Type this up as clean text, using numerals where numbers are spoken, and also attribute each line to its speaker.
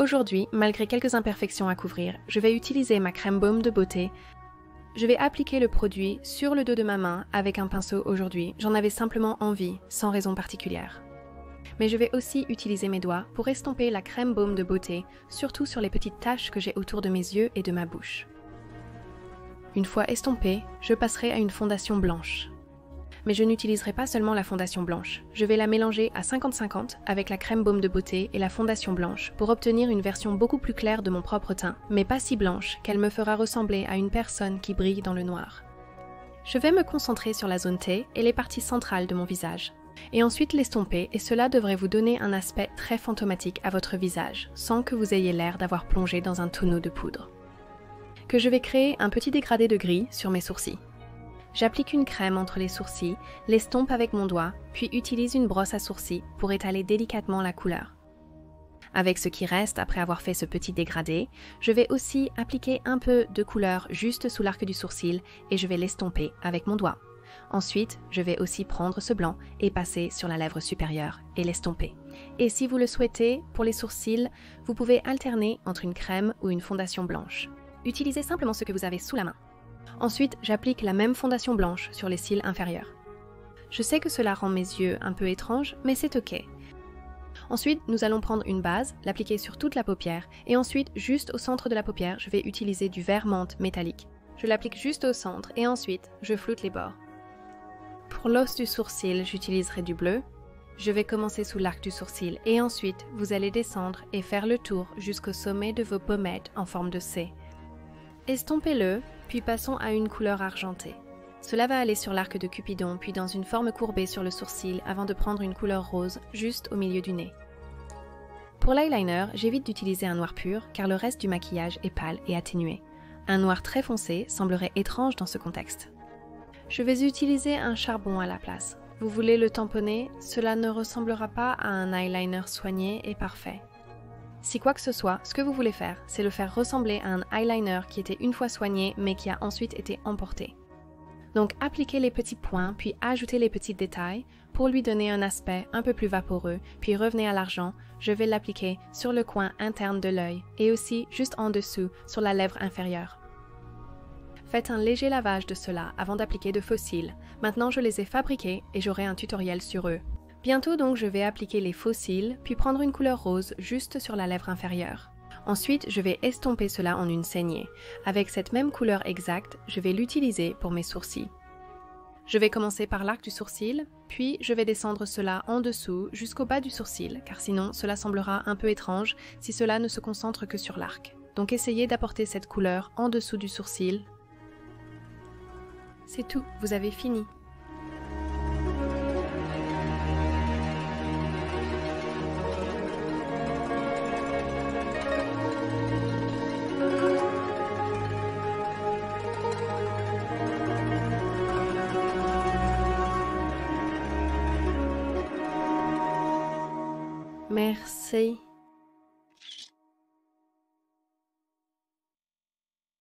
Speaker 1: Aujourd'hui, malgré quelques imperfections à couvrir, je vais utiliser ma crème baume de beauté. Je vais appliquer le produit sur le dos de ma main avec un pinceau aujourd'hui. J'en avais simplement envie, sans raison particulière. Mais je vais aussi utiliser mes doigts pour estomper la crème baume de beauté, surtout sur les petites taches que j'ai autour de mes yeux et de ma bouche. Une fois estompée, je passerai à une fondation blanche. Mais je n'utiliserai pas seulement la fondation blanche. Je vais la mélanger à 50-50 avec la crème baume de beauté et la fondation blanche pour obtenir une version beaucoup plus claire de mon propre teint, mais pas si blanche qu'elle me fera ressembler à une personne qui brille dans le noir. Je vais me concentrer sur la zone T et les parties centrales de mon visage, et ensuite l'estomper, et cela devrait vous donner un aspect très fantomatique à votre visage, sans que vous ayez l'air d'avoir plongé dans un tonneau de poudre. Que je vais créer un petit dégradé de gris sur mes sourcils. J'applique une crème entre les sourcils, l'estompe avec mon doigt, puis utilise une brosse à sourcils pour étaler délicatement la couleur. Avec ce qui reste après avoir fait ce petit dégradé, je vais aussi appliquer un peu de couleur juste sous l'arc du sourcil et je vais l'estomper avec mon doigt. Ensuite, je vais aussi prendre ce blanc et passer sur la lèvre supérieure et l'estomper. Et si vous le souhaitez, pour les sourcils, vous pouvez alterner entre une crème ou une fondation blanche. Utilisez simplement ce que vous avez sous la main. Ensuite, j'applique la même fondation blanche sur les cils inférieurs. Je sais que cela rend mes yeux un peu étranges, mais c'est ok. Ensuite, nous allons prendre une base, l'appliquer sur toute la paupière, et ensuite, juste au centre de la paupière, je vais utiliser du vert menthe métallique. Je l'applique juste au centre, et ensuite, je floute les bords. Pour l'os du sourcil, j'utiliserai du bleu. Je vais commencer sous l'arc du sourcil, et ensuite, vous allez descendre et faire le tour jusqu'au sommet de vos pommettes en forme de C. Estompez-le, puis passons à une couleur argentée. Cela va aller sur l'arc de Cupidon, puis dans une forme courbée sur le sourcil avant de prendre une couleur rose juste au milieu du nez. Pour l'eyeliner, j'évite d'utiliser un noir pur car le reste du maquillage est pâle et atténué. Un noir très foncé semblerait étrange dans ce contexte. Je vais utiliser un charbon à la place. Vous voulez le tamponner, cela ne ressemblera pas à un eyeliner soigné et parfait. Si quoi que ce soit, ce que vous voulez faire, c'est le faire ressembler à un eyeliner qui était une fois soigné mais qui a ensuite été emporté. Donc appliquez les petits points puis ajoutez les petits détails pour lui donner un aspect un peu plus vaporeux, puis revenez à l'argent, je vais l'appliquer sur le coin interne de l'œil et aussi juste en dessous sur la lèvre inférieure. Faites un léger lavage de cela avant d'appliquer de faux cils. Maintenant je les ai fabriqués et j'aurai un tutoriel sur eux. Bientôt donc je vais appliquer les faux cils, puis prendre une couleur rose juste sur la lèvre inférieure. Ensuite, je vais estomper cela en une saignée. Avec cette même couleur exacte, je vais l'utiliser pour mes sourcils. Je vais commencer par l'arc du sourcil, puis je vais descendre cela en dessous jusqu'au bas du sourcil, car sinon cela semblera un peu étrange si cela ne se concentre que sur l'arc. Donc essayez d'apporter cette couleur en dessous du sourcil. C'est tout, vous avez fini. Merci.